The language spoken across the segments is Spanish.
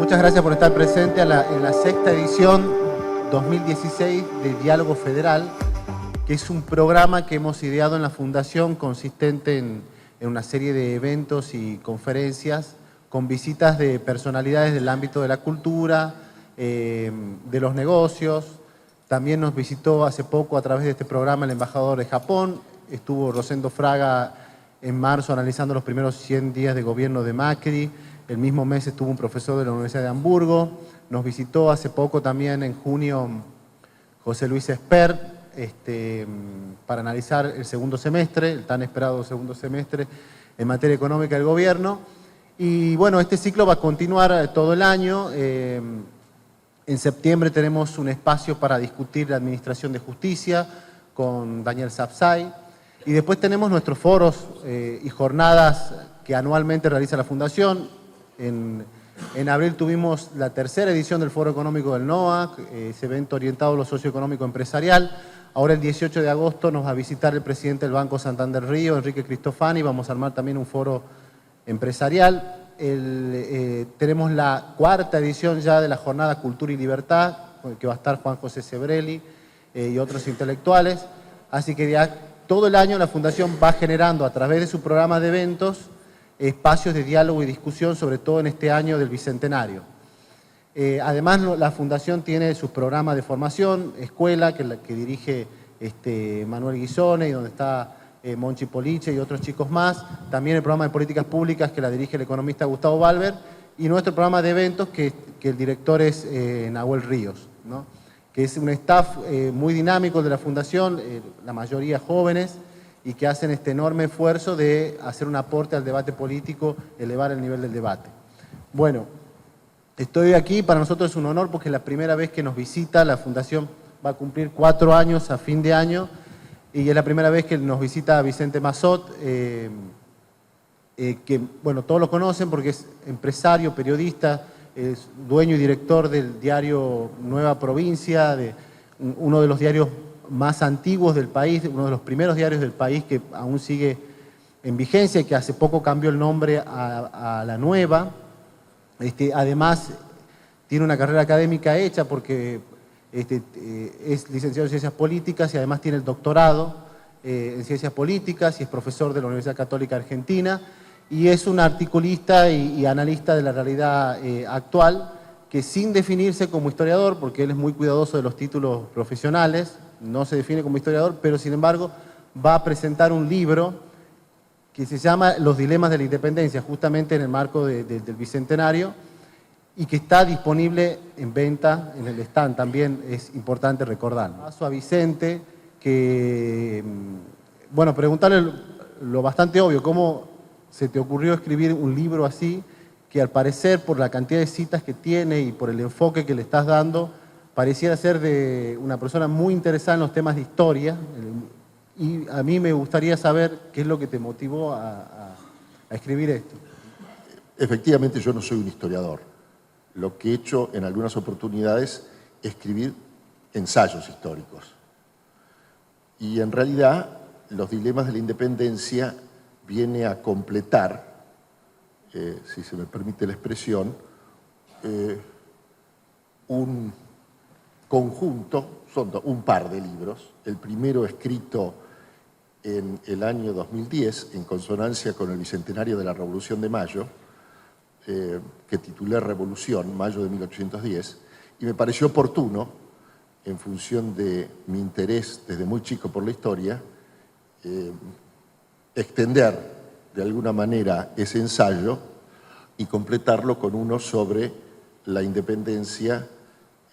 Muchas gracias por estar presente en la sexta edición 2016 de Diálogo Federal, que es un programa que hemos ideado en la Fundación consistente en una serie de eventos y conferencias con visitas de personalidades del ámbito de la cultura, de los negocios. También nos visitó hace poco a través de este programa el embajador de Japón. Estuvo Rosendo Fraga en marzo analizando los primeros 100 días de gobierno de Macri. El mismo mes estuvo un profesor de la Universidad de Hamburgo. Nos visitó hace poco también en junio José Luis Espert para analizar el segundo semestre, el tan esperado segundo semestre en materia económica del gobierno. Y bueno, este ciclo va a continuar todo el año. En septiembre tenemos un espacio para discutir la administración de justicia con Daniel Sapsay. Y después tenemos nuestros foros y jornadas que anualmente realiza la Fundación. En abril tuvimos la tercera edición del Foro Económico del NOA, ese evento orientado a lo socioeconómico empresarial. Ahora el 18 de agosto nos va a visitar el presidente del Banco Santander Río, Enrique Cristofani. Vamos a armar también un foro empresarial. Tenemos la cuarta edición ya de la Jornada Cultura y Libertad, que va a estar Juan José Sebrelli y otros intelectuales. Así que ya todo el año la Fundación va generando a través de su programa de eventos espacios de diálogo y discusión, sobre todo en este año del Bicentenario. Además, la Fundación tiene sus programas de formación, escuela, que dirige Manuel Guisone, y donde está Monchi Poliche y otros chicos más. También el programa de políticas públicas, que la dirige el economista Gustavo Balber, y nuestro programa de eventos, que el director es Nahuel Ríos, ¿no? Que es un staff muy dinámico de la Fundación, la mayoría jóvenes, y que hacen este enorme esfuerzo de hacer un aporte al debate político, elevar el nivel del debate. Bueno, estoy aquí, para nosotros es un honor porque es la primera vez que nos visita. La Fundación va a cumplir 4 años a fin de año, y es la primera vez que nos visita Vicente Massot, que, bueno, todos lo conocen porque es empresario, periodista, es dueño y director del diario Nueva Provincia, de uno de los diarios más antiguos del país, uno de los primeros diarios del país que aún sigue en vigencia y que hace poco cambió el nombre a La Nueva. Además, tiene una carrera académica hecha porque es licenciado en Ciencias Políticas y además tiene el doctorado en Ciencias Políticas y es profesor de la Universidad Católica Argentina, y es un articulista y analista de la realidad actual, que sin definirse como historiador, porque él es muy cuidadoso de los títulos profesionales, no se define como historiador, pero sin embargo va a presentar un libro que se llama Los Dilemas de la Independencia, justamente en el marco del Bicentenario, y que está disponible en venta en el stand, también es importante recordar. Paso a Vicente, que, bueno, preguntarle lo bastante obvio, ¿cómo se te ocurrió escribir un libro así, que al parecer, por la cantidad de citas que tiene y por el enfoque que le estás dando, pareciera ser de una persona muy interesada en los temas de historia? Y a mí me gustaría saber qué es lo que te motivó a escribir esto. Efectivamente, yo no soy un historiador. Lo que he hecho en algunas oportunidades es escribir ensayos históricos. Y en realidad, Los Dilemas de la Independencia viene a completar, si se me permite la expresión, un conjunto, son un par de libros. El primero escrito en el año 2010, en consonancia con el Bicentenario de la Revolución de Mayo, que titulé Revolución, mayo de 1810, y me pareció oportuno, en función de mi interés desde muy chico por la historia, extender de alguna manera ese ensayo y completarlo con uno sobre la independencia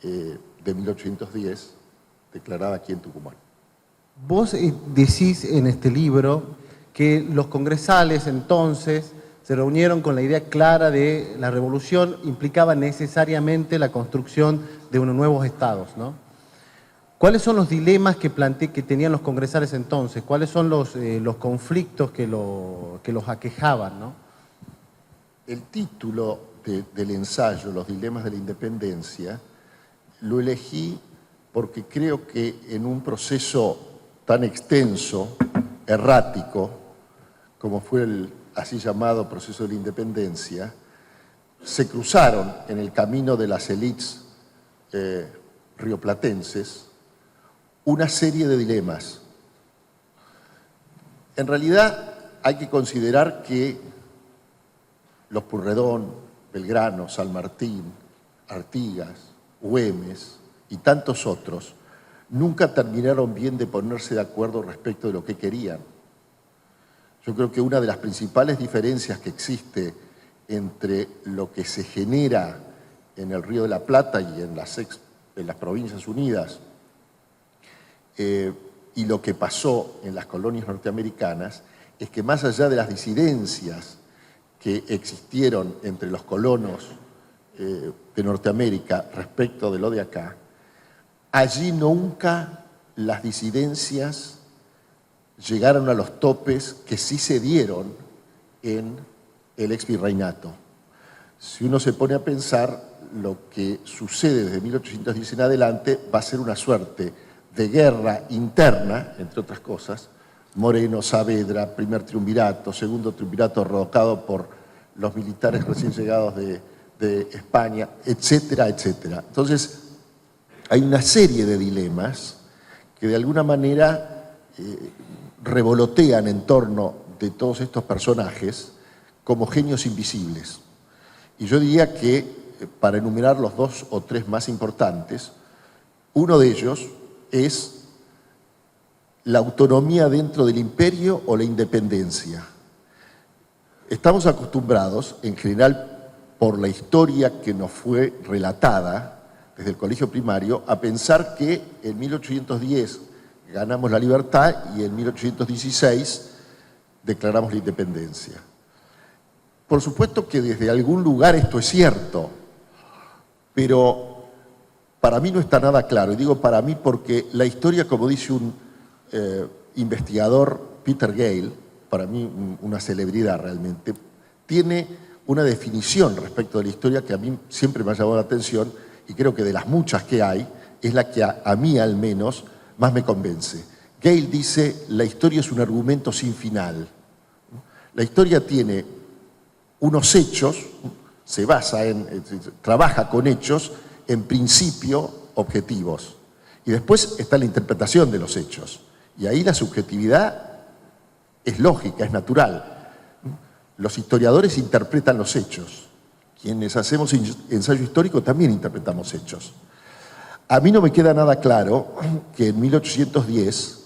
de 1810, declarada aquí en Tucumán. Vos decís en este libro que los congresales entonces se reunieron con la idea clara de la revolución implicaba necesariamente la construcción de unos nuevos estados, ¿no? ¿Cuáles son los dilemas que tenían los congresales entonces? ¿Cuáles son los conflictos que los aquejaban, ¿no? El título del ensayo, Los Dilemas de la Independencia, lo elegí porque creo que en un proceso tan extenso, errático, como fue el así llamado proceso de la independencia, se cruzaron en el camino de las élites rioplatenses una serie de dilemas. En realidad hay que considerar que los Pueyrredón, Belgrano, San Martín, Artigas, Güemes y tantos otros nunca terminaron bien de ponerse de acuerdo respecto de lo que querían. Yo creo que una de las principales diferencias que existe entre lo que se genera en el Río de la Plata y en las Provincias Unidas y lo que pasó en las colonias norteamericanas es que más allá de las disidencias que existieron entre los colonos de Norteamérica respecto de lo de acá, allí nunca las disidencias llegaron a los topes que sí se dieron en el exvirreinato. Si uno se pone a pensar, lo que sucede desde 1810 en adelante va a ser una suerte de guerra interna, entre otras cosas. Moreno, Saavedra, primer triunvirato, segundo triunvirato revocado por los militares recién llegados de España, etcétera, etcétera. Entonces, hay una serie de dilemas que de alguna manera revolotean en torno de todos estos personajes como genios invisibles. Y yo diría que, para enumerar los dos o tres más importantes, uno de ellos es la autonomía dentro del imperio o la independencia. Estamos acostumbrados, en general por la historia que nos fue relatada desde el colegio primario, a pensar que en 1810 ganamos la libertad y en 1816 declaramos la independencia. Por supuesto que desde algún lugar esto es cierto, pero para mí no está nada claro. Y digo para mí porque la historia, como dice un investigador, Peter Gale, para mí una celebridad realmente, tiene una definición respecto de la historia que a mí siempre me ha llamado la atención y creo que de las muchas que hay, es la que a mí al menos más me convence. Gale dice, la historia es un argumento sin final. La historia tiene unos hechos, se basa trabaja con hechos, en principio objetivos. Y después está la interpretación de los hechos. Y ahí la subjetividad es lógica, es natural. Los historiadores interpretan los hechos. Quienes hacemos ensayo histórico también interpretamos hechos. A mí no me queda nada claro que en 1810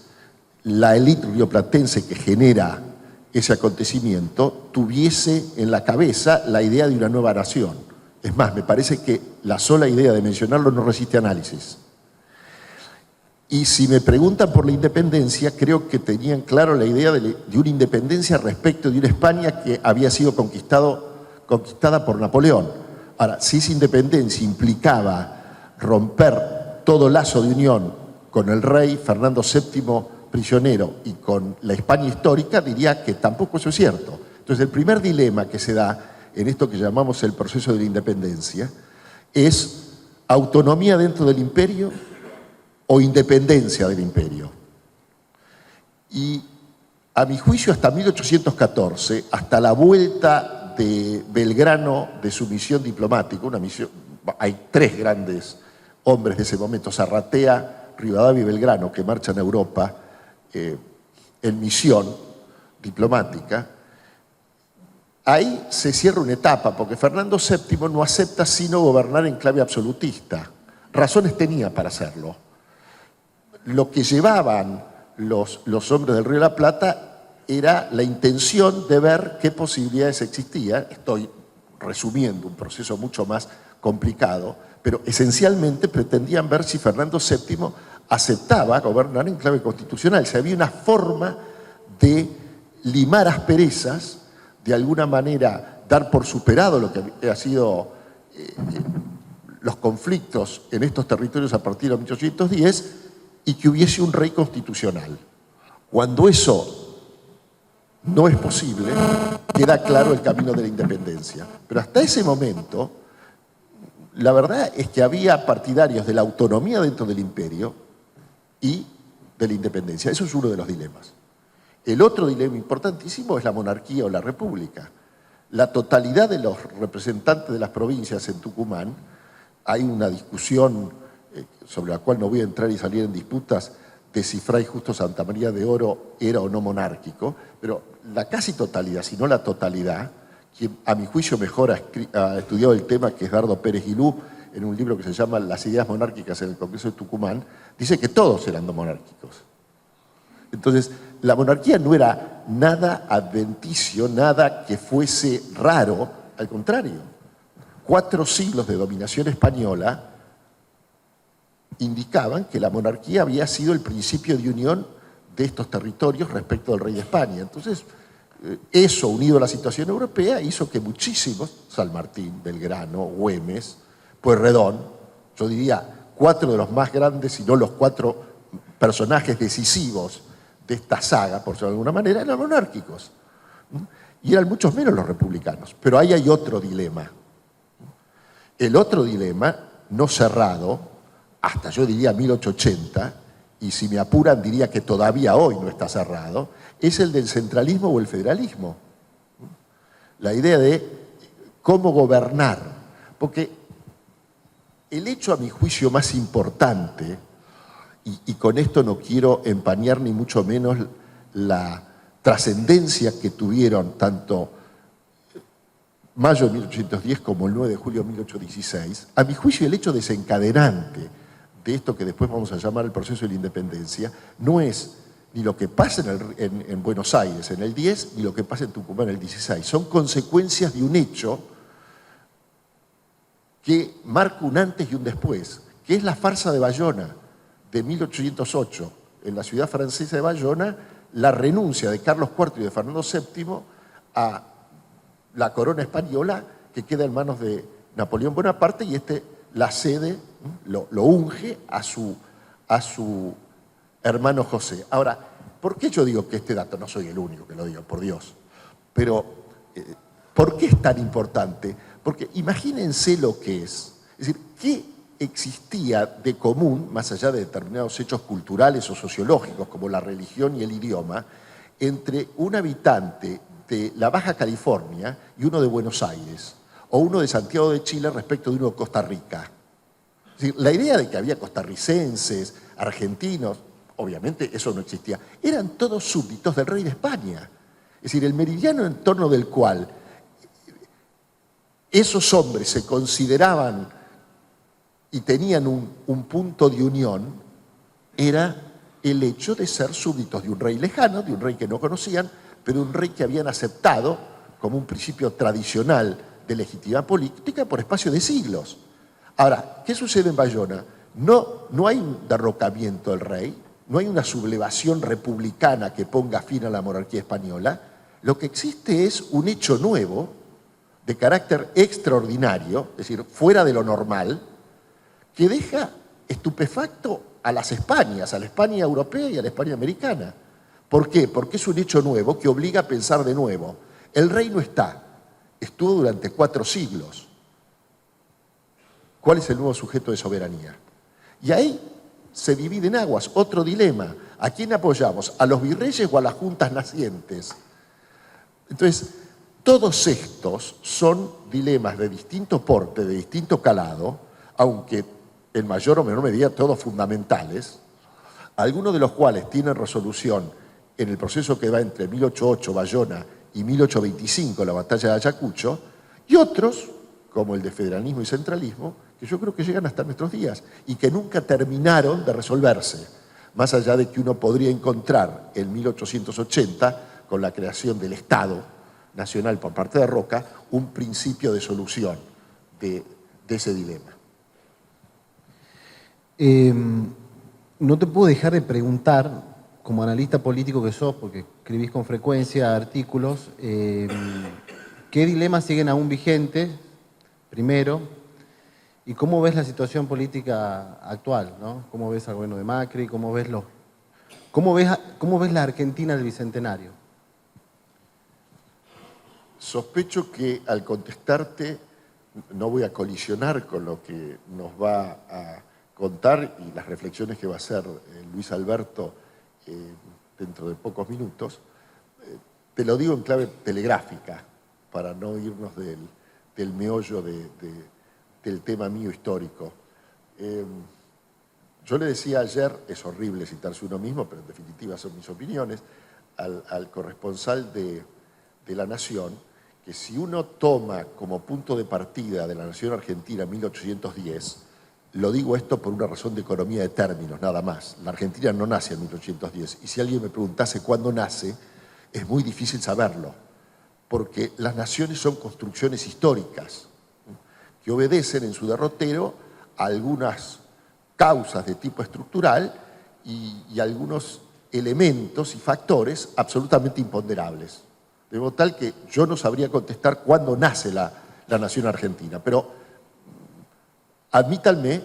la élite rioplatense que genera ese acontecimiento tuviese en la cabeza la idea de una nueva nación. Es más, me parece que la sola idea de mencionarlo no resiste análisis. Y si me preguntan por la independencia, creo que tenían claro la idea de una independencia respecto de una España que había sido conquistada por Napoleón. Ahora, si esa independencia implicaba romper todo lazo de unión con el rey Fernando VII prisionero y con la España histórica, diría que tampoco eso es cierto. Entonces, el primer dilema que se da en esto que llamamos el proceso de la independencia es autonomía dentro del imperio o independencia del imperio. Y a mi juicio, hasta 1814, hasta la vuelta de Belgrano de su misión diplomática, una misión, hay tres grandes hombres de ese momento, Zarratea, Rivadavia y Belgrano, que marchan a Europa en misión diplomática. Ahí se cierra una etapa, porque Fernando VII no acepta sino gobernar en clave absolutista. Razones tenía para hacerlo. Lo que llevaban los hombres del Río de la Plata era la intención de ver qué posibilidades existían. Estoy resumiendo un proceso mucho más complicado, pero esencialmente pretendían ver si Fernando VII aceptaba gobernar en clave constitucional. Si había una forma de limar asperezas, de alguna manera dar por superado lo que ha sido los conflictos en estos territorios a partir de 1810 y que hubiese un rey constitucional. Cuando eso no es posible, queda claro el camino de la independencia. Pero hasta ese momento, la verdad es que había partidarios de la autonomía dentro del imperio y de la independencia. Eso es uno de los dilemas. El otro dilema importantísimo es la monarquía o la república. la totalidad de los representantes de las provincias en Tucumán, hay una discusión sobre la cual no voy a entrar y salir en disputas de si Fray Justo Santamaría de Oro era o no monárquico, pero la casi totalidad, si no la totalidad, quien a mi juicio mejor ha estudiado el tema, que es Dardo Pérez Guilú, en un libro que se llama Las ideas monárquicas en el Congreso de Tucumán, dice que todos eran monárquicos. Entonces, la monarquía no era nada adventicio, nada que fuese raro, al contrario. 4 siglos de dominación española indicaban que la monarquía había sido el principio de unión de estos territorios respecto del rey de España. Entonces, eso unido a la situación europea hizo que muchísimos, San Martín, Belgrano, Güemes, Pueyrredón, yo diría 4 de los más grandes, si no los 4 personajes decisivos de esta saga, por decirlo de alguna manera, eran monárquicos. Y eran muchos menos los republicanos. Pero ahí hay otro dilema. El otro dilema, no cerrado, hasta yo diría 1880, y si me apuran diría que todavía hoy no está cerrado, es el del centralismo o el federalismo. La idea de cómo gobernar. Porque el hecho, a mi juicio, más importante, y con esto no quiero empañar ni mucho menos la trascendencia que tuvieron tanto mayo de 1810 como el 9 de julio de 1816, a mi juicio el hecho desencadenante de esto que después vamos a llamar el proceso de la independencia, no es ni lo que pasa en Buenos Aires en el 10, ni lo que pasa en Tucumán en el 16. Son consecuencias de un hecho que marca un antes y un después, que es la farsa de Bayona de 1808, en la ciudad francesa de Bayona, la renuncia de Carlos IV y de Fernando VII a la corona española que queda en manos de Napoleón Bonaparte, y la cede, lo unge a su hermano José. Ahora, ¿por qué yo digo que este dato? No soy el único que lo digo, por Dios. Pero, ¿por qué es tan importante? Porque imagínense lo que es. Es decir, ¿qué existía de común, más allá de determinados hechos culturales o sociológicos, como la religión y el idioma, entre un habitante de la Baja California y uno de Buenos Aires, o uno de Santiago de Chile respecto de uno de Costa Rica? Es decir, la idea de que había costarricenses, argentinos, obviamente eso no existía, eran todos súbditos del rey de España. Es decir, el meridiano en torno del cual esos hombres se consideraban y tenían un punto de unión era el hecho de ser súbditos de un rey lejano, de un rey que no conocían, pero un rey que habían aceptado como un principio tradicional de legitimidad política por espacio de siglos. Ahora, ¿qué sucede en Bayona? No hay un derrocamiento del rey, no hay una sublevación republicana que ponga fin a la monarquía española. Lo que existe es un hecho nuevo, de carácter extraordinario, es decir, fuera de lo normal, que deja estupefacto a las Españas, a la España europea y a la España americana. ¿Por qué? Porque es un hecho nuevo que obliga a pensar de nuevo. El rey no está, estuvo durante 4 siglos. ¿Cuál es el nuevo sujeto de soberanía? Y ahí se dividen aguas, otro dilema. ¿A quién apoyamos? ¿A los virreyes o a las juntas nacientes? Entonces, todos estos son dilemas de distinto porte, de distinto calado, aunque en mayor o menor medida todos fundamentales, algunos de los cuales tienen resolución en el proceso que va entre 1808, Bayona, y 1825, la batalla de Ayacucho, y otros, como el de federalismo y centralismo, que yo creo que llegan hasta nuestros días y que nunca terminaron de resolverse, más allá de que uno podría encontrar en 1880, con la creación del Estado Nacional por parte de Roca, un principio de solución de ese dilema. No te puedo dejar de preguntar, como analista político que sos, porque escribís con frecuencia artículos, ¿qué dilemas siguen aún vigentes, primero? ¿Y cómo ves la situación política actual, ¿no? ¿Cómo ves al gobierno de Macri? ¿Cómo ves la Argentina del Bicentenario? Sospecho que al contestarte no voy a colisionar con lo que nos va a contar y las reflexiones que va a hacer Luis Alberto dentro de pocos minutos. Te lo digo en clave telegráfica. para no irnos del meollo del tema mío histórico. Yo le decía ayer, es horrible citarse uno mismo, pero en definitiva son mis opiniones, al corresponsal de La Nación, que si uno toma como punto de partida de La Nación Argentina 1810, lo digo esto por una razón de economía de términos, nada más. La Argentina no nace en 1810, y si alguien me preguntase cuándo nace, es muy difícil saberlo, porque las naciones son construcciones históricas que obedecen en su derrotero a algunas causas de tipo estructural y algunos elementos y factores absolutamente imponderables. De modo tal que yo no sabría contestar cuándo nace la nación argentina, pero admítanme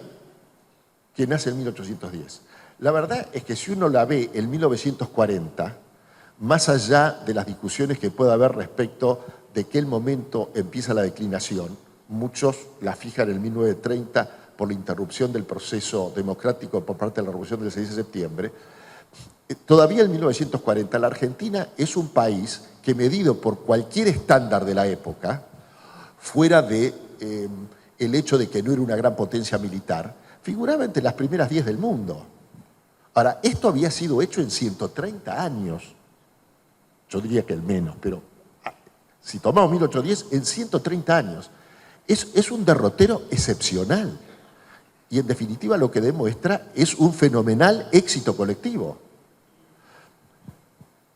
que nace en 1810. La verdad es que si uno la ve en 1940, más allá de las discusiones que pueda haber respecto de qué momento empieza la declinación, muchos la fijan en 1930 por la interrupción del proceso democrático por parte de la Revolución del 6 de septiembre, todavía en 1940 la Argentina es un país que, medido por cualquier estándar de la época, fuera de el hecho de que no era una gran potencia militar, figuraba entre las primeras 10 del mundo. Ahora, esto había sido hecho en 130 años. Yo diría que el menos, pero si tomamos 1810, en 130 años. Es un derrotero excepcional. Y en definitiva lo que demuestra es un fenomenal éxito colectivo.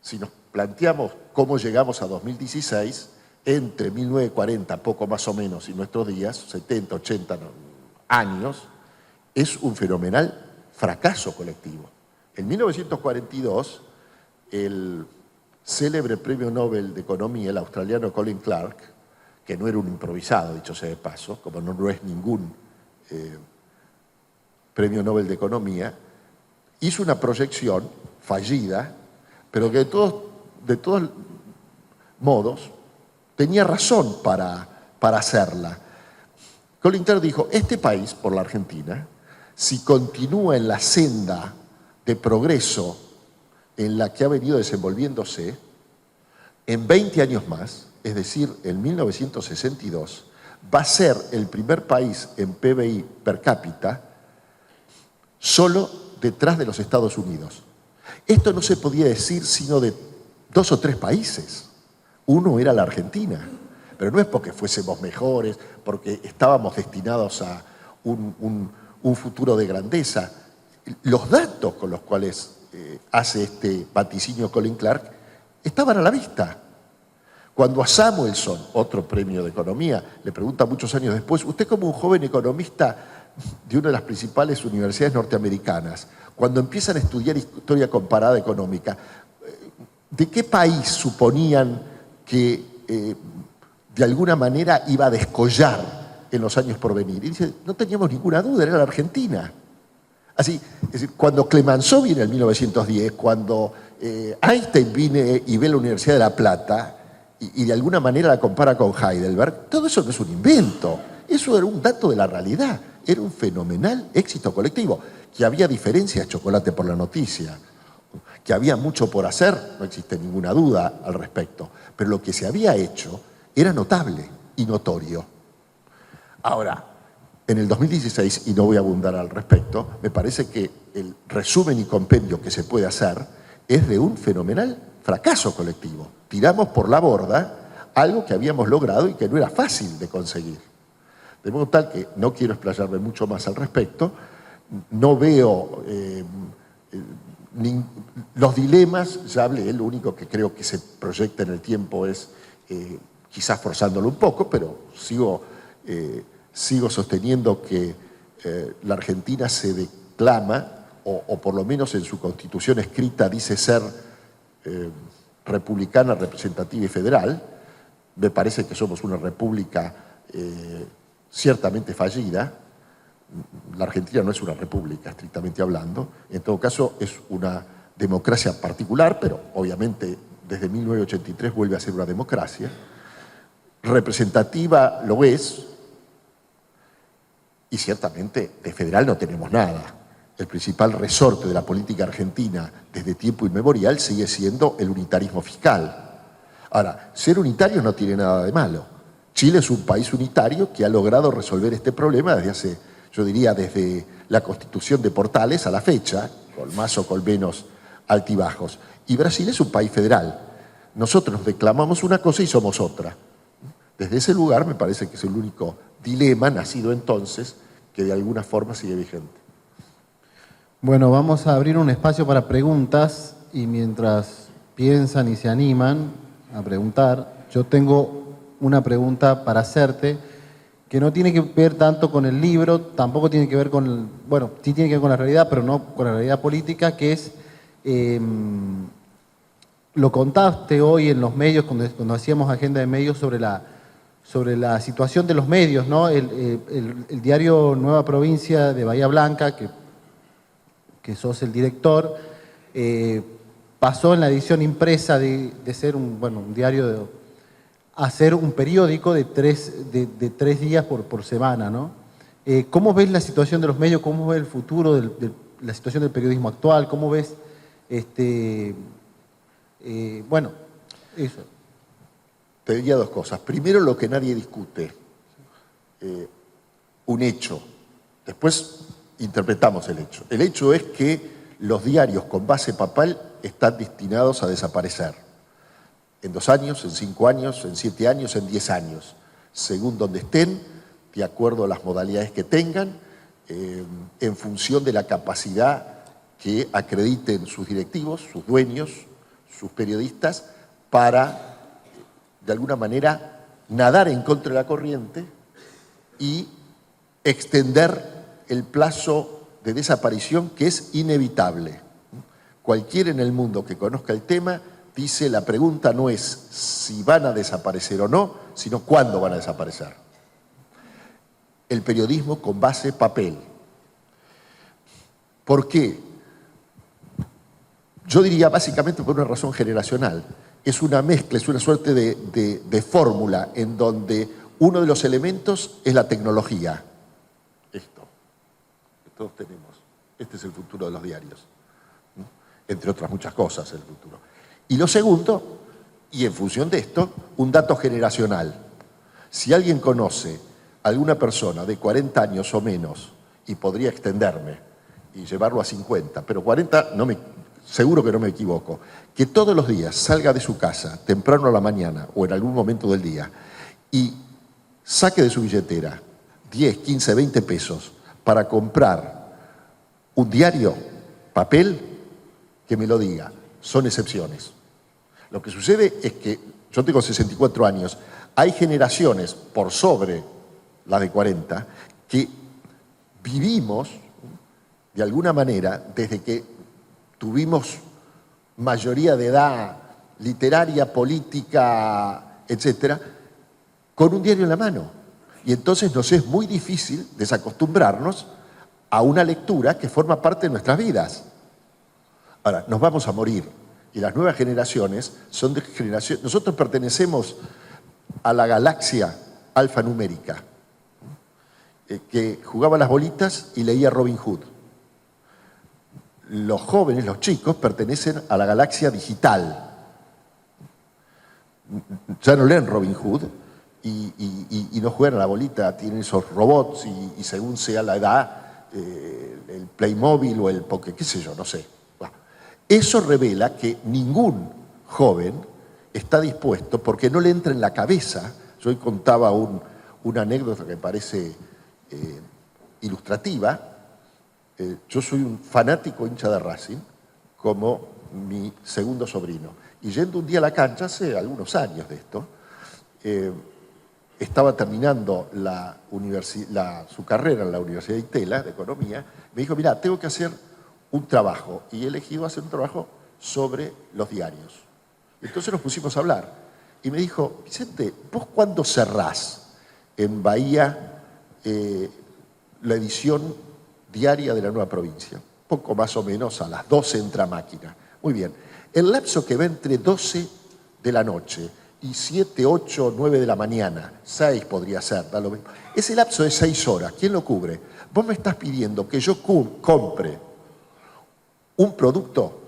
Si nos planteamos cómo llegamos a 2016, entre 1940, poco más o menos, y nuestros días, 70, 80 años, es un fenomenal fracaso colectivo. En 1942, el célebre premio Nobel de Economía, el australiano Colin Clark, que no era un improvisado, dicho sea de paso, como no es ningún premio Nobel de Economía, hizo una proyección fallida, pero que de todos modos tenía razón para hacerla. Colin Clark dijo, este país, por la Argentina, si continúa en la senda de progreso en la que ha venido desenvolviéndose, en 20 años más, es decir, en 1962, va a ser el primer país en PBI per cápita solo detrás de los Estados Unidos. Esto no se podía decir sino de 2 o 3 países. Uno era la Argentina, pero no es porque fuésemos mejores, porque estábamos destinados a un futuro de grandeza. Los datos con los cuales hace este vaticinio Colin Clark estaban a la vista. Cuando a Samuelson, otro premio de economía, le pregunta muchos años después, usted como un joven economista de una de las principales universidades norteamericanas, cuando empiezan a estudiar historia comparada económica, ¿de qué país suponían que de alguna manera iba a descollar en los años por venir? Y dice, no teníamos ninguna duda, era la Argentina. Así, es decir, cuando Clemenceau viene en 1910, cuando Einstein viene y ve la Universidad de La Plata y de alguna manera la compara con Heidelberg, todo eso no es un invento, eso era un dato de la realidad, era un fenomenal éxito colectivo, que había diferencias, chocolate por la noticia, que había mucho por hacer, no existe ninguna duda al respecto, pero lo que se había hecho era notable y notorio. Ahora, en el 2016, y no voy a abundar al respecto, me parece que el resumen y compendio que se puede hacer es de un fenomenal fracaso colectivo. Tiramos por la borda algo que habíamos logrado y que no era fácil de conseguir. De modo tal que no quiero explayarme mucho más al respecto, no veo los dilemas, ya hablé, lo único que creo que se proyecta en el tiempo es, quizás forzándolo un poco, pero sigo sosteniendo que la Argentina se declama, o por lo menos en su constitución escrita dice ser republicana, representativa y federal. Me parece que somos una república ciertamente fallida. La Argentina no es una república, estrictamente hablando. En todo caso, es una democracia particular, pero obviamente desde 1983 vuelve a ser una democracia. Representativa lo es, y ciertamente de federal no tenemos nada. El principal resorte de la política argentina desde tiempo inmemorial sigue siendo el unitarismo fiscal. Ahora, ser unitario no tiene nada de malo. Chile es un país unitario que ha logrado resolver este problema desde hace, yo diría, desde la Constitución de Portales a la fecha, con más o con menos altibajos. Y Brasil es un país federal. Nosotros nos declamamos una cosa y somos otra. Desde ese lugar me parece que es el único dilema nacido entonces que de alguna forma sigue vigente. Bueno, vamos a abrir un espacio para preguntas y mientras piensan y se animan a preguntar, yo tengo una pregunta para hacerte que no tiene que ver tanto con el libro, tampoco tiene que ver con, bueno, sí tiene que ver con la realidad, pero no con la realidad política, que es, lo contaste hoy en los medios, cuando hacíamos agenda de medios sobre la situación de los medios, ¿no? El diario Nueva Provincia de Bahía Blanca, que sos el director, pasó en la edición impresa de ser un diario a ser un periódico de 3 días por semana, ¿no? ¿Cómo ves la situación de los medios? ¿Cómo ves el futuro de la situación del periodismo actual? ¿Cómo ves eso? Te diría dos cosas. Primero, lo que nadie discute, un hecho. Después interpretamos el hecho. El hecho es que los diarios con base papal están destinados a desaparecer. En 2 años, en 5 años, en 7 años, en 10 años, según donde estén, de acuerdo a las modalidades que tengan, en función de la capacidad que acrediten sus directivos, sus dueños, sus periodistas, para, de alguna manera, nadar en contra de la corriente y extender el plazo de desaparición que es inevitable. Cualquiera en el mundo que conozca el tema dice la pregunta no es si van a desaparecer o no, sino cuándo van a desaparecer. El periodismo con base papel. ¿Por qué? Yo diría básicamente por una razón generacional. Es una mezcla, es una suerte de fórmula en donde uno de los elementos es la tecnología. Esto, que todos tenemos. Este es el futuro de los diarios. Entre otras muchas cosas, el futuro. Y lo segundo, y en función de esto, un dato generacional. Si alguien conoce a alguna persona de 40 años o menos, y podría extenderme y llevarlo a 50, pero 40 seguro que no me equivoco, que todos los días salga de su casa, temprano a la mañana o en algún momento del día, y saque de su billetera 10, 15, 20 pesos para comprar un diario, papel, que me lo diga. Son excepciones. Lo que sucede es que, yo tengo 64 años, hay generaciones por sobre las de 40 que vivimos, de alguna manera, desde que tuvimos mayoría de edad literaria, política, etcétera, con un diario en la mano. Y entonces nos es muy difícil desacostumbrarnos a una lectura que forma parte de nuestras vidas. Ahora, nos vamos a morir y las nuevas generaciones son de generación. Nosotros pertenecemos a la galaxia alfanumérica, que jugaba las bolitas y leía Robin Hood. Los jóvenes, los chicos, pertenecen a la galaxia digital. Ya no leen Robin Hood y no juegan a la bolita, tienen esos robots y según sea la edad, el Playmobil o el Poké, qué sé yo, no sé. Eso revela que ningún joven está dispuesto, porque no le entra en la cabeza. Yo hoy contaba una anécdota que me parece ilustrativa. Yo soy un fanático hincha de Racing, como mi segundo sobrino. Y yendo un día a la cancha, hace algunos años de esto, estaba terminando su carrera en la Universidad de Itela, de Economía, me dijo, mirá, tengo que hacer un trabajo, y he elegido hacer un trabajo sobre los diarios. Entonces nos pusimos a hablar, y me dijo, Vicente, ¿vos cuándo cerrás en Bahía la edición diaria de la Nueva Provincia? Poco más o menos a las 12 entra máquina. Muy bien, el lapso que va entre 12 de la noche y 7, 8, 9 de la mañana, 6 podría ser, da lo mismo. Ese lapso de 6 horas, ¿quién lo cubre? Vos me estás pidiendo que yo compre un producto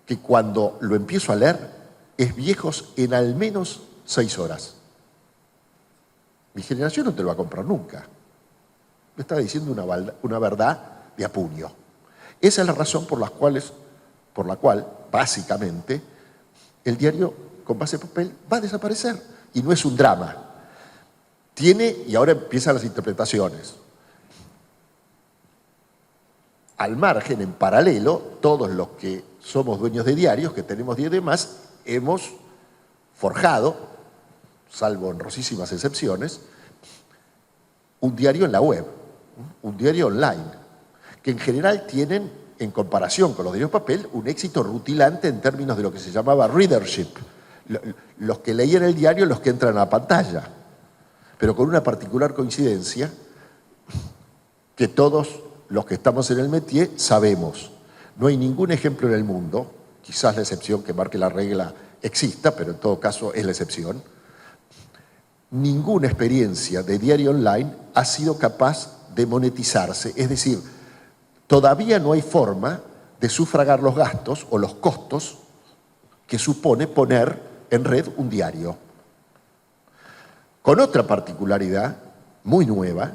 que cuando lo empiezo a leer es viejos en al menos 6 horas. Mi generación no te lo va a comprar nunca. Me estaba diciendo una verdad de a puño. Esa es la razón por la cual, básicamente, el diario con base de papel va a desaparecer. Y no es un drama. Y ahora empiezan las interpretaciones. Al margen, en paralelo, todos los que somos dueños de diarios, que tenemos 10 de más, hemos forjado, salvo honrosísimas excepciones, un diario en la web, un diario online, que en general tienen, en comparación con los diarios de papel, un éxito rutilante en términos de lo que se llamaba readership. Los que leían el diario, los que entran a la pantalla. Pero con una particular coincidencia que todos los que estamos en el métier sabemos. No hay ningún ejemplo en el mundo, quizás la excepción que marque la regla exista, pero en todo caso es la excepción. Ninguna experiencia de diario online ha sido capaz de monetizarse, es decir, todavía no hay forma de sufragar los gastos o los costos que supone poner en red un diario. Con otra particularidad muy nueva,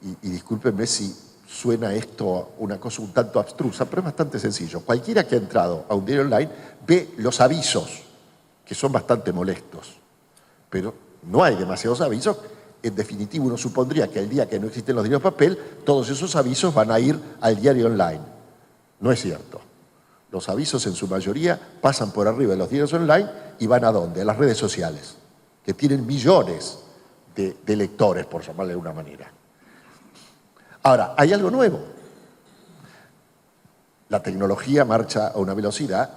y discúlpenme si suena esto una cosa un tanto abstrusa, pero es bastante sencillo. Cualquiera que ha entrado a un diario online ve los avisos, que son bastante molestos, pero no hay demasiados avisos. En definitiva, uno supondría que el día que no existen los diarios de papel, todos esos avisos van a ir al diario online. No es cierto. Los avisos en su mayoría pasan por arriba de los diarios online y van ¿a dónde? A las redes sociales, que tienen millones de lectores, por llamarle de alguna manera. Ahora, hay algo nuevo. La tecnología marcha a una velocidad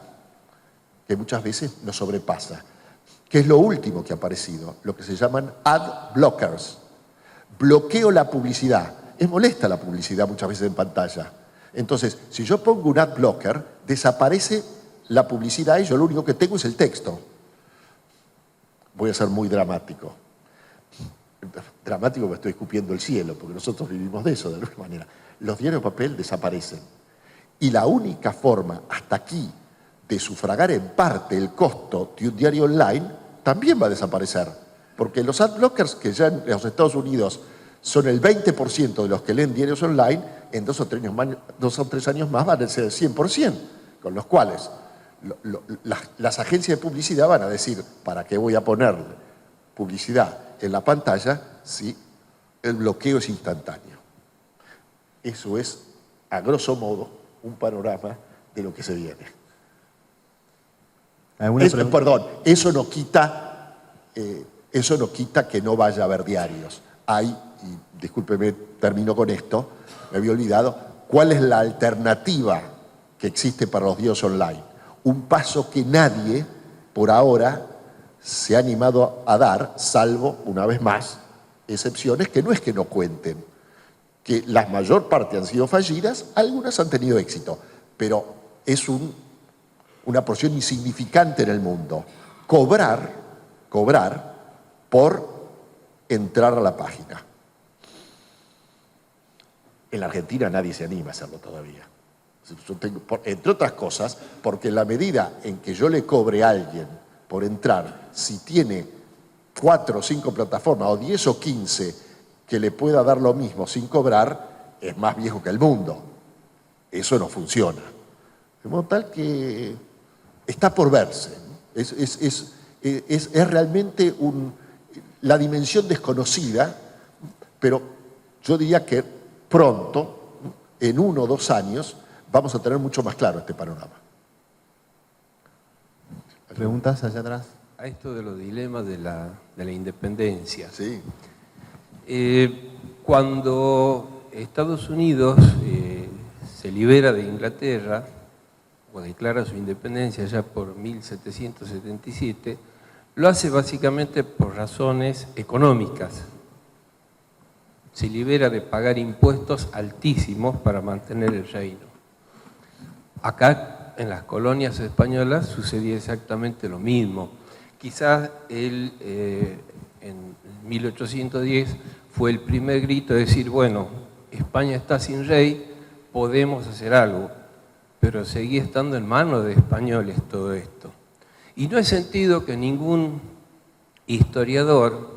que muchas veces nos sobrepasa, que es lo último que ha aparecido, lo que se llaman ad blockers. Bloqueo la publicidad. Es molesta la publicidad muchas veces en pantalla. Entonces, si yo pongo un ad blocker, desaparece la publicidad y yo lo único que tengo es el texto. Voy a ser muy dramático. Dramático, me estoy escupiendo el cielo, porque nosotros vivimos de eso, de alguna manera. Los diarios de papel desaparecen. Y la única forma, hasta aquí, de sufragar en parte el costo de un diario online, también va a desaparecer. Porque los adblockers, que ya en los Estados Unidos son el 20% de los que leen diarios online, en 2 o 3 años más van a ser el 100%, con los cuales las agencias de publicidad van a decir, ¿para qué voy a ponerle publicidad en la pantalla si el bloqueo es instantáneo? Eso es, a grosso modo, un panorama de lo que se viene. Eso no quita que no vaya a haber diarios. Hay, y discúlpeme, termino con esto, me había olvidado, ¿cuál es la alternativa que existe para los diarios online? Un paso que nadie, por ahora, se ha animado a dar, salvo, una vez más, excepciones que no es que no cuenten, que la mayor parte han sido fallidas, algunas han tenido éxito, pero es una porción insignificante en el mundo. Cobrar por entrar a la página. En la Argentina nadie se anima a hacerlo todavía. Entre otras cosas, porque en la medida en que yo le cobre a alguien por entrar, si tiene 4 o 5 plataformas, o 10 o 15, que le pueda dar lo mismo sin cobrar, es más viejo que el mundo. Eso no funciona. De modo tal que está por verse. Es realmente la dimensión desconocida, pero yo diría que pronto, en 1 o 2 años, vamos a tener mucho más claro este panorama. ¿Preguntas allá atrás? A esto de los dilemas de la independencia. Sí. Cuando Estados Unidos se libera de Inglaterra, o declara su independencia ya por 1777, lo hace básicamente por razones económicas. Se libera de pagar impuestos altísimos para mantener el reino. Acá, en las colonias españolas, sucedía exactamente lo mismo. Quizás él, en 1810, fue el primer grito de decir, bueno, España está sin rey, podemos hacer algo, pero seguía estando en manos de españoles todo esto. Y no he sentido que ningún historiador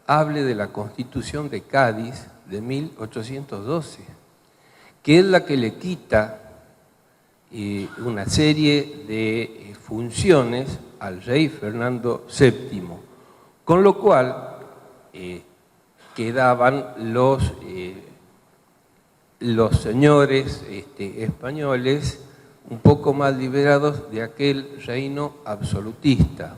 hable de la Constitución de Cádiz de 1812, que es la que le quita una serie de funciones al rey Fernando VII, con lo cual quedaban los señores españoles un poco más liberados de aquel reino absolutista.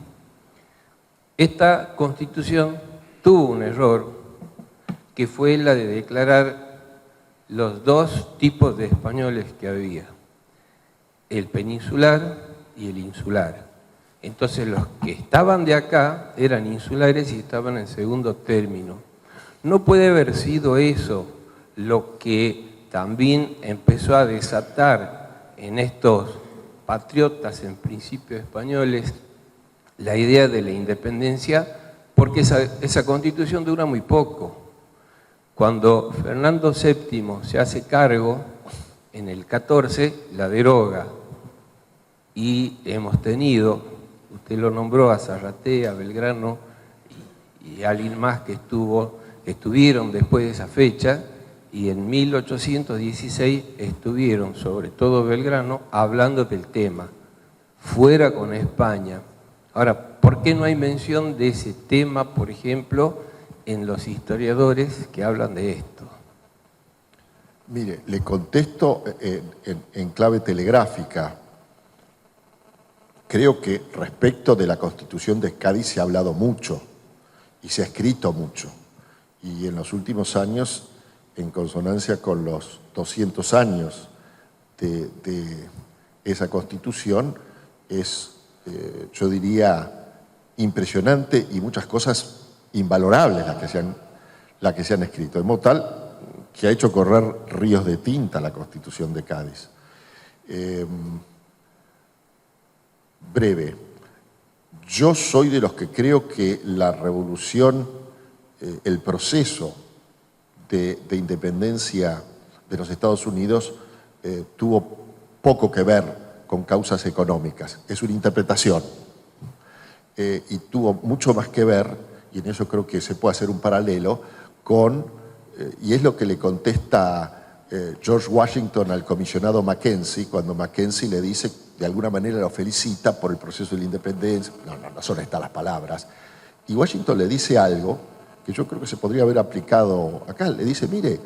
Esta Constitución tuvo un error, que fue la de declarar los dos tipos de españoles que había, el peninsular y el insular. Entonces los que estaban de acá eran insulares y estaban en segundo término. No puede haber sido eso lo que también empezó a desatar en estos patriotas, en principio españoles, la idea de la independencia, porque esa Constitución dura muy poco. Cuando Fernando VII se hace cargo, en el 14 la deroga, y hemos tenido, usted lo nombró, a Zarratea, a Belgrano y a alguien más que estuvieron después de esa fecha, y en 1816 estuvieron, sobre todo Belgrano, hablando del tema, fuera con España. Ahora, ¿por qué no hay mención de ese tema, por ejemplo, en los historiadores que hablan de esto? Mire, le contesto en clave telegráfica. Creo que respecto de la Constitución de Cádiz se ha hablado mucho y se ha escrito mucho. Y en los últimos años, en consonancia con los 200 años de esa Constitución, es, yo diría, impresionante y muchas cosas invalorables las que se han escrito. De modo tal que ha hecho correr ríos de tinta la Constitución de Cádiz. Breve. Yo soy de los que creo que la revolución, el proceso de independencia de los Estados Unidos tuvo poco que ver con causas económicas. Es una interpretación. Y tuvo mucho más que ver, y en eso creo que se puede hacer un paralelo, con, y es lo que le contesta George Washington al comisionado Mackenzie, cuando Mackenzie le dice, de alguna manera lo felicita por el proceso de la independencia. No son estas las palabras. Y Washington le dice algo que yo creo que se podría haber aplicado acá. Le dice, mire,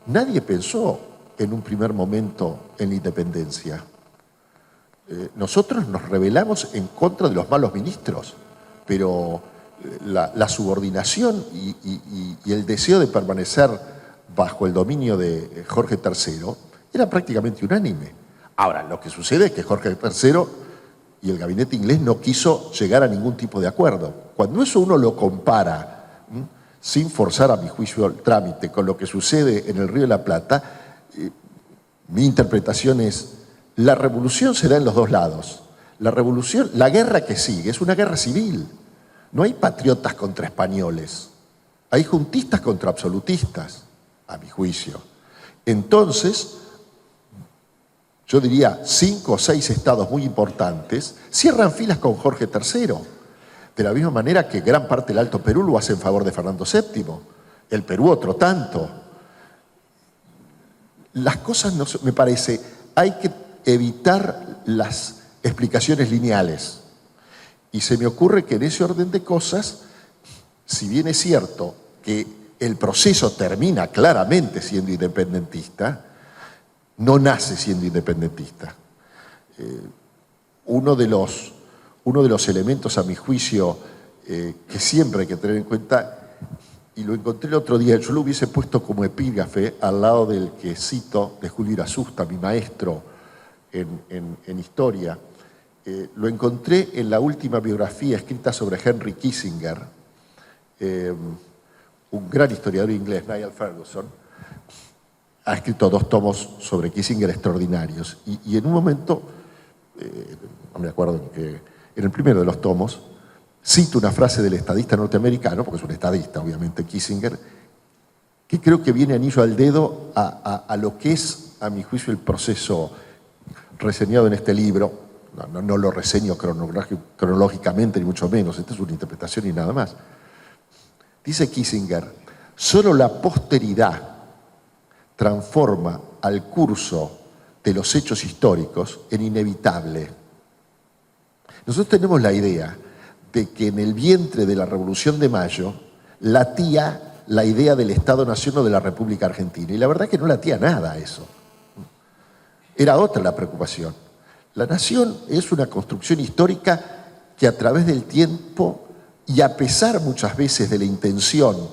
nadie pensó en un primer momento en la independencia. Nosotros nos rebelamos en contra de los malos ministros, pero la subordinación y el deseo de permanecer bajo el dominio de Jorge III era prácticamente unánime. Ahora, lo que sucede es que Jorge III y el gabinete inglés no quiso llegar a ningún tipo de acuerdo. Cuando eso uno lo compara, sin forzar a mi juicio el trámite, con lo que sucede en el Río de la Plata, mi interpretación es: la revolución se da en los dos lados. La guerra que sigue es una guerra civil. No hay patriotas contra españoles. Hay juntistas contra absolutistas, a mi juicio. Entonces, yo diría 5 o 6 estados muy importantes cierran filas con Jorge III. De la misma manera que gran parte del Alto Perú lo hace en favor de Fernando VII. El Perú otro tanto. Las cosas, no, me parece, hay que evitar las explicaciones lineales. Y se me ocurre que en ese orden de cosas, si bien es cierto que el proceso termina claramente siendo independentista, no nace siendo independentista. Uno de los elementos, a mi juicio, que siempre hay que tener en cuenta, y lo encontré el otro día, yo lo hubiese puesto como epígrafe al lado del que cito de Julio Irasusta, mi maestro en historia. Lo encontré en la última biografía escrita sobre Henry Kissinger, un gran historiador inglés, Niall Ferguson. Ha escrito 2 tomos sobre Kissinger extraordinarios. Y en un momento, no me acuerdo en el primero de los tomos, cito una frase del estadista norteamericano, porque es un estadista, obviamente, Kissinger, que creo que viene anillo al dedo a lo que es, a mi juicio, el proceso reseñado en este libro. no lo reseño cronológicamente, ni mucho menos, esta es una interpretación y nada más. Dice Kissinger, solo la posteridad transforma al curso de los hechos históricos en inevitable. Nosotros tenemos la idea de que en el vientre de la Revolución de Mayo latía la idea del Estado-Nación o de la República Argentina. Y la verdad es que no latía nada eso. Era otra la preocupación. La nación es una construcción histórica que a través del tiempo, y a pesar muchas veces de la intención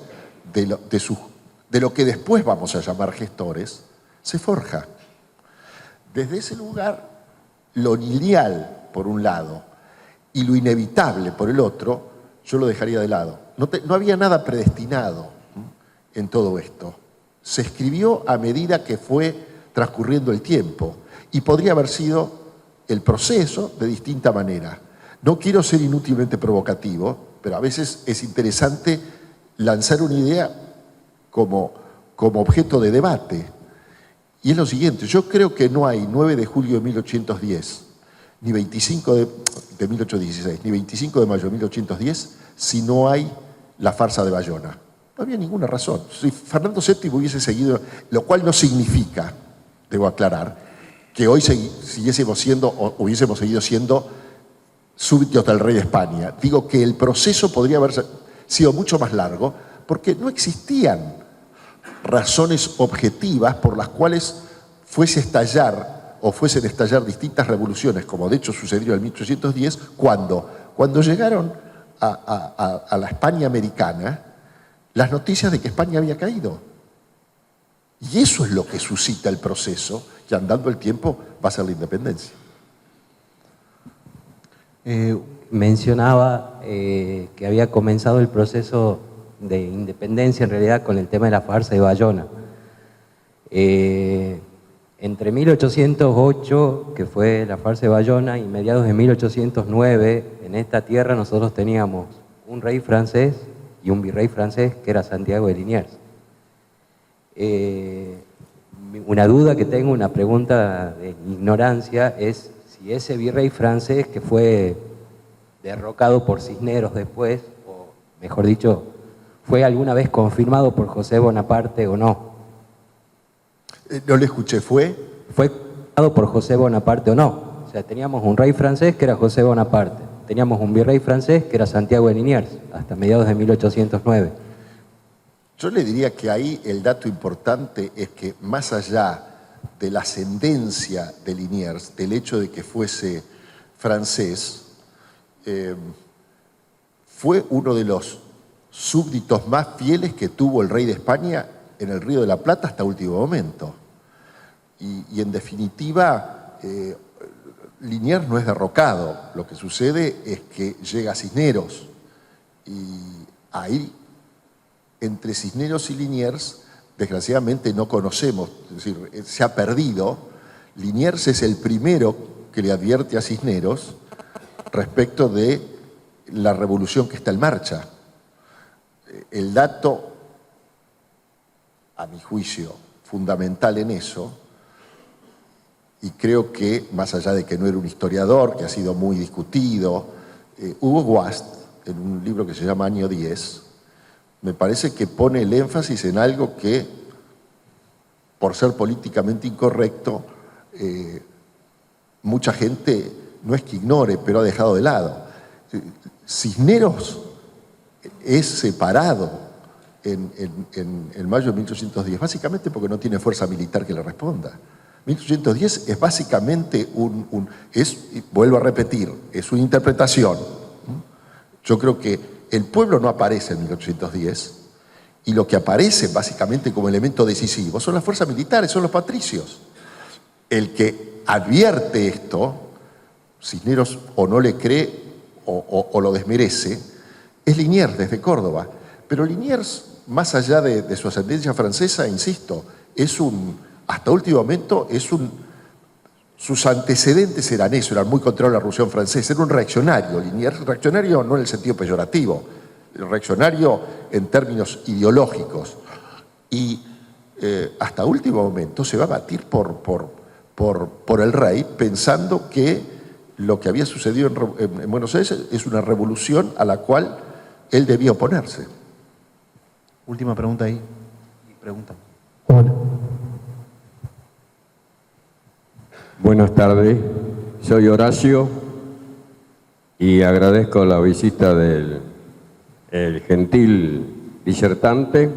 de lo que después vamos a llamar gestores, se forja. Desde ese lugar, lo lineal, por un lado, y lo inevitable, por el otro, yo lo dejaría de lado. No había nada predestinado en todo esto. Se escribió a medida que fue transcurriendo el tiempo y podría haber sido el proceso de distinta manera. No quiero ser inútilmente provocativo, pero a veces es interesante lanzar una idea como objeto de debate. Y es lo siguiente, yo creo que no hay 9 de julio de 1810, ni 25 de 1816, ni 25 de mayo de 1810, si no hay la farsa de Bayona. No había ninguna razón. Si Fernando VII hubiese seguido, lo cual no significa, debo aclarar, que hoy siguiésemos siendo o hubiésemos seguido siendo súbditos del rey de España. Digo que el proceso podría haber sido mucho más largo porque no existían razones objetivas por las cuales fuesen a estallar distintas revoluciones, como de hecho sucedió en 1810, cuando llegaron a la España americana las noticias de que España había caído. Y eso es lo que suscita el proceso, que andando el tiempo va a ser la independencia. Mencionaba que había comenzado el proceso de independencia en realidad con el tema de la farsa de Bayona. Entre 1808, que fue la farsa de Bayona, y mediados de 1809, en esta tierra nosotros teníamos un rey francés y un virrey francés, que era Santiago de Liniers. Una duda que tengo, una pregunta de ignorancia, es si ese virrey francés que fue derrocado por Cisneros después, o mejor dicho, ¿fue alguna vez confirmado por José Bonaparte o no? No le escuché, ¿fue? ¿Fue confirmado por José Bonaparte o no? O sea, teníamos un rey francés que era José Bonaparte, teníamos un virrey francés que era Santiago de Liniers, hasta mediados de 1809. Yo le diría que ahí el dato importante es que más allá de la ascendencia de Liniers, del hecho de que fuese francés, fue uno de los súbditos más fieles que tuvo el rey de España en el Río de la Plata hasta último momento. Y en definitiva, Liniers no es derrocado. Lo que sucede es que llega Cisneros. Y ahí, entre Cisneros y Liniers, desgraciadamente no conocemos, es decir, se ha perdido. Liniers es el primero que le advierte a Cisneros respecto de la revolución que está en marcha. El dato, a mi juicio, fundamental en eso, y creo que, más allá de que no era un historiador, que ha sido muy discutido, Hugo Guast, en un libro que se llama Año 10, me parece que pone el énfasis en algo que, por ser políticamente incorrecto, mucha gente no es que ignore, pero ha dejado de lado. Cisneros es separado en mayo de 1810, básicamente porque no tiene fuerza militar que le responda. 1810 es básicamente vuelvo a repetir, es una interpretación. Yo creo que el pueblo no aparece en 1810 y lo que aparece básicamente como elemento decisivo son las fuerzas militares, son los patricios. El que advierte esto, Cisneros o no le cree o lo desmerece, es Liniers desde Córdoba. Pero Liniers, más allá de su ascendencia francesa, insisto, hasta último momento, sus antecedentes eran eso, eran muy contra la Revolución Francesa, era un reaccionario. Liniers, reaccionario no en el sentido peyorativo, reaccionario en términos ideológicos. Y hasta último momento se va a batir por el rey, pensando que lo que había sucedido en Buenos Aires es una revolución a la cual él debía oponerse. Última pregunta ahí. Pregunta. Hola. Buenas tardes, soy Horacio y agradezco la visita del gentil disertante.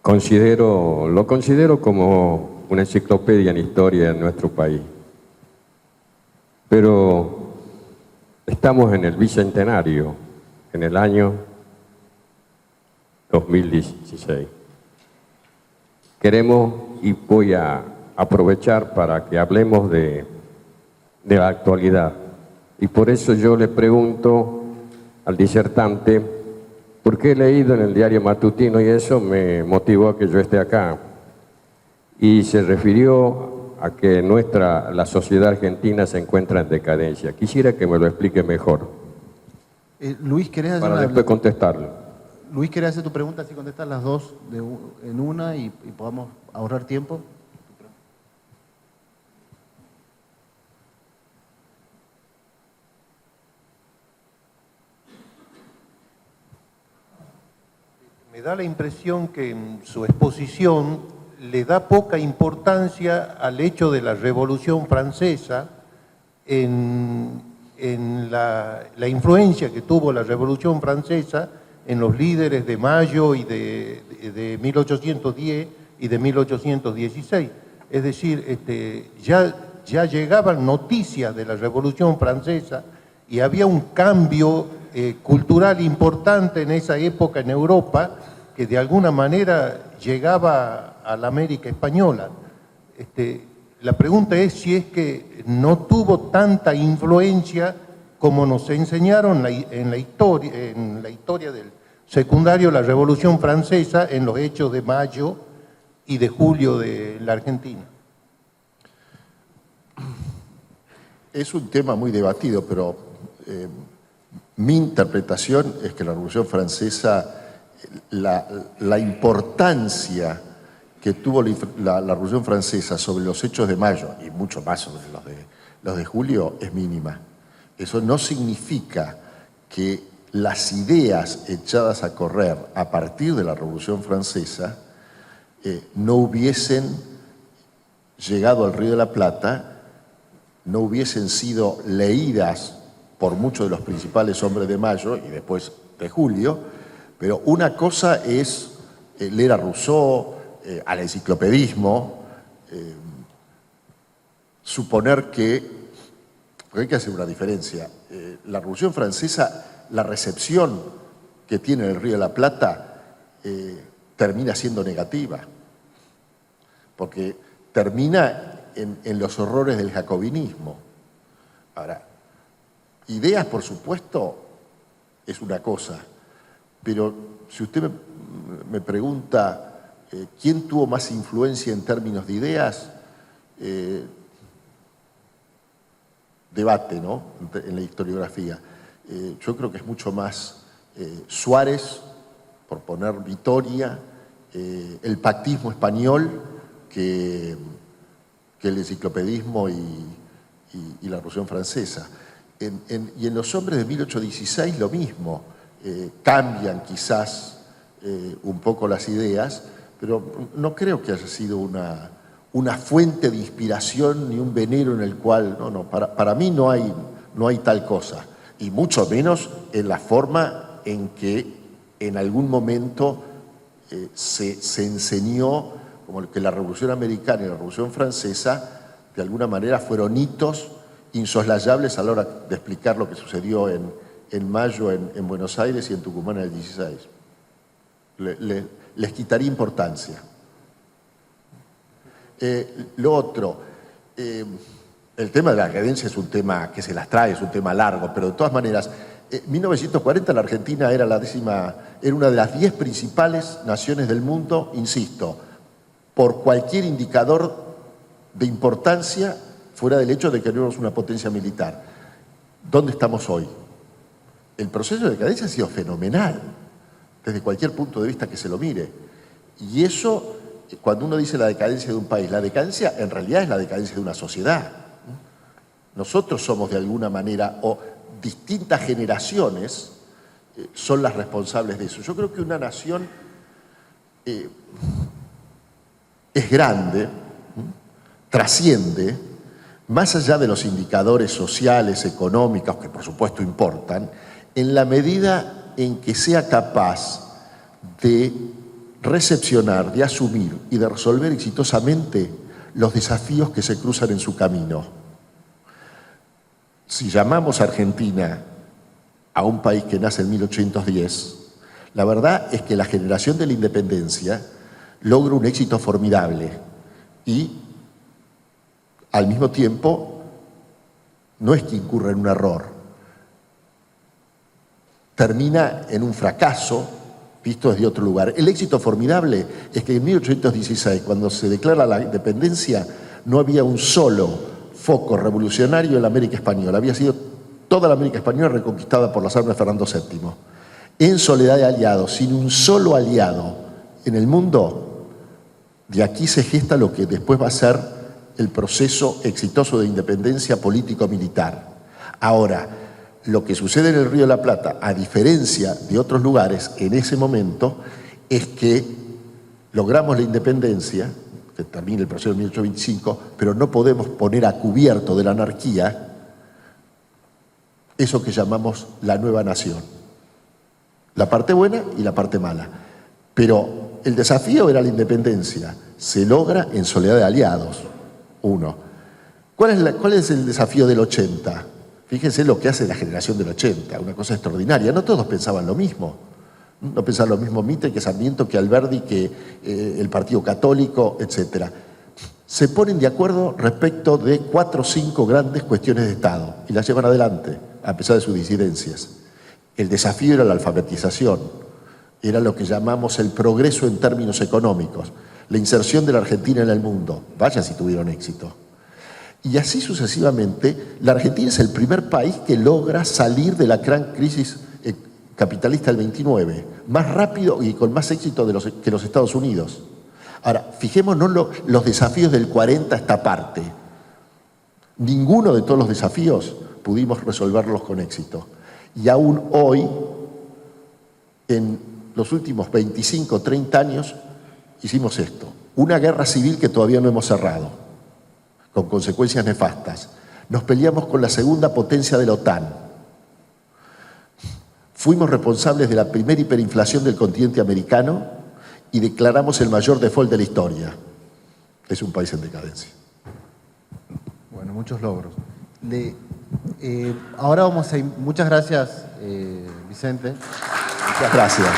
Lo considero como una enciclopedia en historia en nuestro país. Pero estamos en el bicentenario, en el año 2016. Queremos, y voy a aprovechar para que hablemos de la actualidad. Y por eso yo le pregunto al disertante, porque he leído en el diario matutino y eso me motivó a que yo esté acá. Y se refirió a que la sociedad argentina se encuentra en decadencia. Quisiera que me lo explique mejor. Luis, ¿querés hacer para después contestarlo? Luis, ¿querés hacer tu pregunta así contestas las dos en una y podamos ahorrar tiempo? Me da la impresión que en su exposición le da poca importancia al hecho de la Revolución Francesa en la influencia que tuvo la Revolución Francesa en los líderes de Mayo y de 1810 y de 1816. Es decir, ya llegaban noticias de la Revolución Francesa y había un cambio cultural importante en esa época en Europa que de alguna manera llegaba a la América española. La pregunta es si es que no tuvo tanta influencia como nos enseñaron en la historia del secundario, la Revolución Francesa, en los hechos de mayo y de julio de la Argentina. Es un tema muy debatido, pero mi interpretación es que la Revolución Francesa, la importancia que tuvo la Revolución Francesa sobre los hechos de mayo, y mucho más sobre los de julio, es mínima. Eso no significa que las ideas echadas a correr a partir de la Revolución Francesa no hubiesen llegado al Río de la Plata, no hubiesen sido leídas por muchos de los principales hombres de mayo y después de julio, pero una cosa es leer a Rousseau, al enciclopedismo, suponer que, porque hay que hacer una diferencia, la Revolución Francesa, la recepción que tiene en el Río de la Plata termina siendo negativa, porque termina en los horrores del jacobinismo. Ahora, ideas, por supuesto, es una cosa, pero si usted me pregunta quién tuvo más influencia en términos de ideas, debate, ¿no?, en la historiografía. Yo creo que es mucho más Suárez, por poner Vitoria, el pactismo español que el enciclopedismo y la Revolución Francesa. Y en los hombres de 1816 lo mismo, cambian quizás un poco las ideas, pero no creo que haya sido una fuente de inspiración ni un venero en el cual, para mí no hay tal cosa, y mucho menos en la forma en que en algún momento se enseñó como que la Revolución Americana y la Revolución Francesa de alguna manera fueron hitos insoslayables a la hora de explicar lo que sucedió en mayo en Buenos Aires y en Tucumán en el 16. Les quitaría importancia. Lo otro, el tema de la decadencia es un tema que se las trae, es un tema largo, pero de todas maneras, en 1940 la Argentina era una de las 10 principales naciones del mundo, insisto, por cualquier indicador de importancia fuera del hecho de que no éramos una potencia militar. ¿Dónde estamos hoy? El proceso de decadencia ha sido fenomenal, desde cualquier punto de vista que se lo mire. Y eso, cuando uno dice la decadencia de un país, la decadencia en realidad es la decadencia de una sociedad. Nosotros somos de alguna manera, o distintas generaciones son las responsables de eso. Yo creo que una nación es grande, trasciende, más allá de los indicadores sociales, económicos, que por supuesto importan, en la medida en que sea capaz de recepcionar, de asumir y de resolver exitosamente los desafíos que se cruzan en su camino. Si llamamos a Argentina a un país que nace en 1810, la verdad es que la generación de la independencia logra un éxito formidable y al mismo tiempo no es que incurra en un error, termina en un fracaso visto desde otro lugar. El éxito formidable es que en 1816, cuando se declara la independencia, no había un solo foco revolucionario en la América Española. Había sido toda la América Española reconquistada por las armas de Fernando VII. En soledad de aliados, sin un solo aliado en el mundo, de aquí se gesta lo que después va a ser el proceso exitoso de independencia político-militar. Ahora, lo que sucede en el Río de la Plata, a diferencia de otros lugares en ese momento, es que logramos la independencia, que termina el proceso de 1825, pero no podemos poner a cubierto de la anarquía eso que llamamos la nueva nación. La parte buena y la parte mala. Pero el desafío era la independencia. Se logra en soledad de aliados. Uno. ¿Cuál es el desafío del 80? Fíjense lo que hace la generación del 80, una cosa extraordinaria. No todos pensaban lo mismo. No pensaban lo mismo Mitre que Sarmiento, que Alberdi, que el Partido Católico, etc. Se ponen de acuerdo respecto de 4 o 5 grandes cuestiones de Estado y las llevan adelante, a pesar de sus disidencias. El desafío era la alfabetización, era lo que llamamos el progreso en términos económicos, la inserción de la Argentina en el mundo. Vaya si tuvieron éxito. Y así sucesivamente, la Argentina es el primer país que logra salir de la gran crisis capitalista del 29, más rápido y con más éxito que los Estados Unidos. Ahora, fijémonos los desafíos del 40 a esta parte. Ninguno de todos los desafíos pudimos resolverlos con éxito. Y aún hoy, en los últimos 25 o 30 años, hicimos esto. Una guerra civil que todavía no hemos cerrado, con consecuencias nefastas. Nos peleamos con la segunda potencia de la OTAN. Fuimos responsables de la primera hiperinflación del continente americano y declaramos el mayor default de la historia. Es un país en decadencia. Bueno, muchos logros. Ahora vamos a ir. Muchas gracias, Vicente. Muchas gracias.